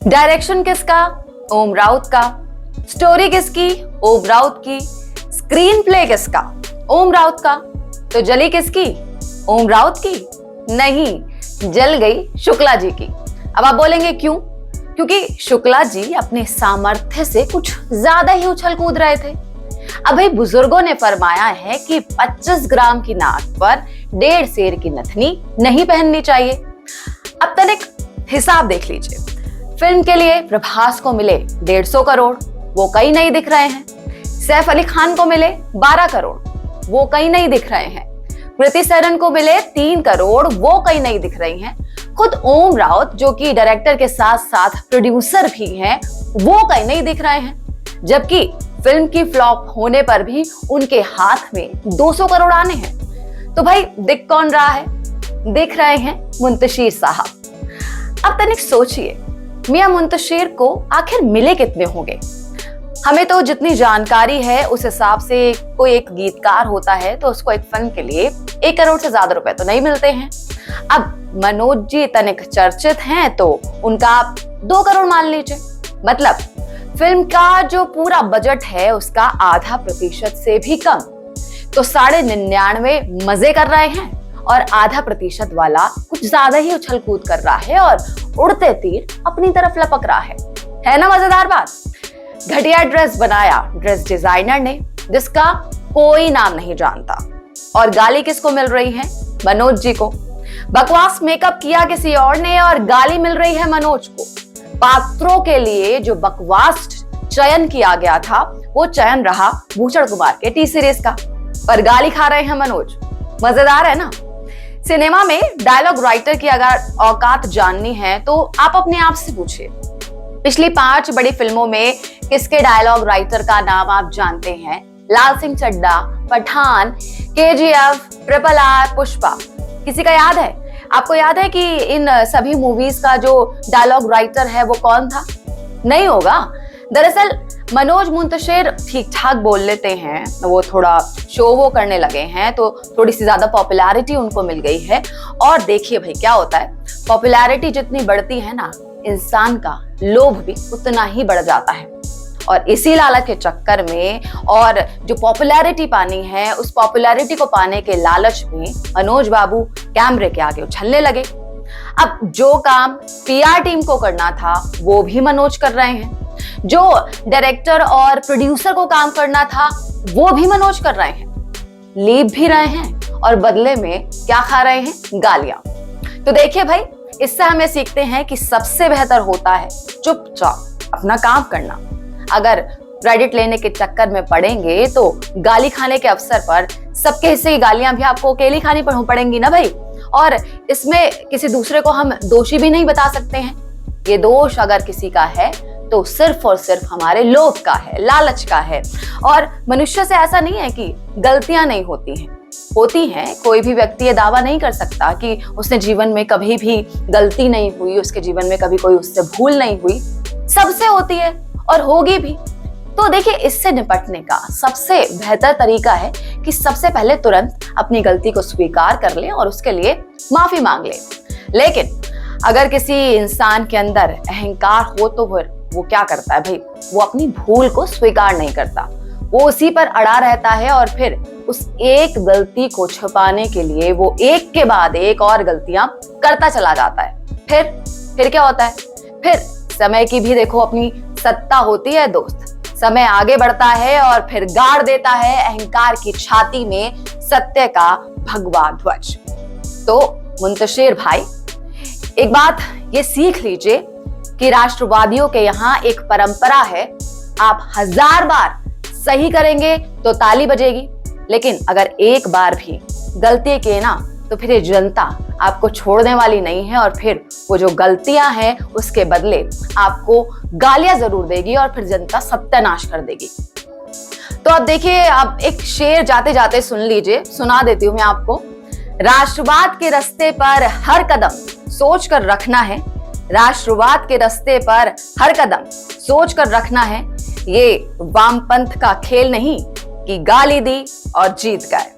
Direction किसका? ओम राउत का। Story किसकी? ओम राउत की। स्क्रीन प्ले किसका? ओम राउत का। तो जली किसकी? ओम राउत की? नहीं, जल गई शुक्ला जी की। अब आप बोलेंगे क्यों? क्योंकि शुक्ला जी अपने सामर्थ्य से कुछ ज्यादा ही उछल कूद रहे थे। अब भाई बुजुर्गों ने फरमाया है कि 25 ग्राम की नाक पर 1.5 शेर की नथनी नहीं पहननी चाहिए। अब तक एक हिसाब देख लीजिए। फिल्म के लिए प्रभास को मिले 150 करोड़, वो कहीं नहीं दिख रहे हैं। सैफ अली खान को मिले 12 करोड़, वो कहीं नहीं दिख रहे हैं। कृति सेनन को मिले 3 करोड़, वो कहीं नहीं दिख रही हैं। खुद ओम राउत जो कि डायरेक्टर के साथ साथ प्रोड्यूसर भी हैं, वो कहीं नहीं दिख रहे हैं। जबकि फिल्म की फ्लॉप होने पर भी उनके हाथ में 200 करोड़ आने हैं। तो भाई दिख कौन रहा है? दिख रहे हैं मुंतशिर साहब। अब तनिक सोचिए, मियां मुंतशिर को आखिर मिले कितने होंगे? हमें तो जितनी जानकारी है उस हिसाब से कोई एक गीतकार होता है तो उसको एक फिल्म के लिए 1 करोड़ से ज्यादा रुपए तो नहीं मिलते हैं। अब मनोज जी तनिक चर्चित हैं तो उनका आप 2 करोड़ मान लीजिए। मतलब फिल्म का जो पूरा बजट है उसका आधा प्रतिशत से भी कम। तो 99.5 मजे कर रहे हैं और आधा प्रतिशत वाला कुछ ज्यादा ही उछल कूद कर रहा है और उड़ते तीर अपनी तरफ लपक रहा है ना मजेदार बात? घटिया ड्रेस बनाया ड्रेस डिजाइनर ने, जिसका कोई नाम नहीं जानता। और गाली किसको मिल रही है? मनोज जी को। बकवास मेकअप किया किसी और ने और गाली मिल रही है मनोज को। पात्रों के लिए जो बकवास चयन किया गया था वो चयन रहा भूषण कुमार के टी सीरीज का, पर गाली खा रहे हैं मनोज। मजेदार है ना? सिनेमा में डायलॉग राइटर की अगर औकात जाननी है तो आप अपने आप से पूछिए, पिछली 5 बड़ी फिल्मों में किसके डायलॉग राइटर का नाम आप जानते हैं? लाल सिंह चड्ढा, पठान, केजीएफ, RRR, पुष्पा। किसी का याद है? आपको याद है कि इन सभी मूवीज का जो डायलॉग राइटर है वो कौन था? नहीं होगा। दरअसल मनोज मुंतशिर ठीक ठाक बोल लेते हैं, वो थोड़ा शो वो करने लगे हैं तो थोड़ी सी ज्यादा पॉपुलैरिटी उनको मिल गई है। और देखिए भाई क्या होता है, पॉपुलैरिटी जितनी बढ़ती है ना, इंसान का लोभ भी उतना ही बढ़ जाता है। और इसी लालच के चक्कर में और जो पॉपुलैरिटी पानी है, उस पॉपुलैरिटी को पाने के लालच में मनोज बाबू कैमरे के आगे उछलने लगे। अब जो काम PR टीम को करना था वो भी मनोज कर रहे हैं, जो डायरेक्टर और प्रोड्यूसर को काम करना था वो भी मनोज कर रहे हैं। लीप भी रहे हैं और बदले में क्या खा रहे हैं? गालियां। तो देखिए भाई, इससे हमें सीखते हैं कि सबसे बेहतर होता है चुपचाप अपना काम करना। अगर क्रेडिट लेने के चक्कर में पड़ेंगे तो गाली खाने के अवसर पर सबके हिस्से की गालियां भी आपको अकेली खानी पड़ेंगी ना भाई। और इसमें किसी दूसरे को हम दोषी भी नहीं बता सकते हैं। ये दोष अगर किसी का है तो सिर्फ और सिर्फ हमारे लोभ का है, लालच का है। और मनुष्य से ऐसा नहीं है कि गलतियां नहीं होती हैं, होती हैं। कोई भी व्यक्ति ये दावा नहीं कर सकता कि उसने जीवन में कभी भी गलती नहीं हुई, उसके जीवन में कभी कोई उससे भूल नहीं हुई। सबसे होती है और होगी भी। तो देखिए, इससे निपटने का सबसे बेहतर तरीका है कि सबसे पहले तुरंत अपनी गलती को स्वीकार कर लें और उसके लिए माफी मांग लें। लेकिन अगर किसी इंसान के अंदर अहंकार हो तो वो क्या करता है भाई? वो अपनी भूल को स्वीकार नहीं करता, वो उसी पर अड़ा रहता है और फिर उस एक गलती को छुपाने के लिए वो एक के बाद एक और गलतियां करता चला जाता है। फिर क्या होता है? फिर समय की भी देखो अपनी सत्ता होती है दोस्त। समय आगे बढ़ता है और फिर गाड़ देता है अहंकार की छाती में सत्य का भगवा ध्वज। तो मुंतशिर भाई, एक बात ये सीख लीजिए कि राष्ट्रवादियों के यहाँ एक परंपरा है, आप 1000 बार सही करेंगे तो ताली बजेगी, लेकिन अगर एक बार भी गलती किए ना तो फिर ये जनता आपको छोड़ने वाली नहीं है और फिर वो जो गलतियां हैं उसके बदले आपको गालियां जरूर देगी और फिर जनता सत्यानाश कर देगी। तो अब देखिए, आप एक शेर जाते जाते सुन लीजिए, सुना देती हूं मैं आपको। राष्ट्रवाद के रास्ते पर हर कदम सोच कर रखना है, राष्ट्रवाद के रास्ते पर हर कदम सोच कर रखना है। ये वामपंथ का खेल नहीं कि गाली दी और जीत गए।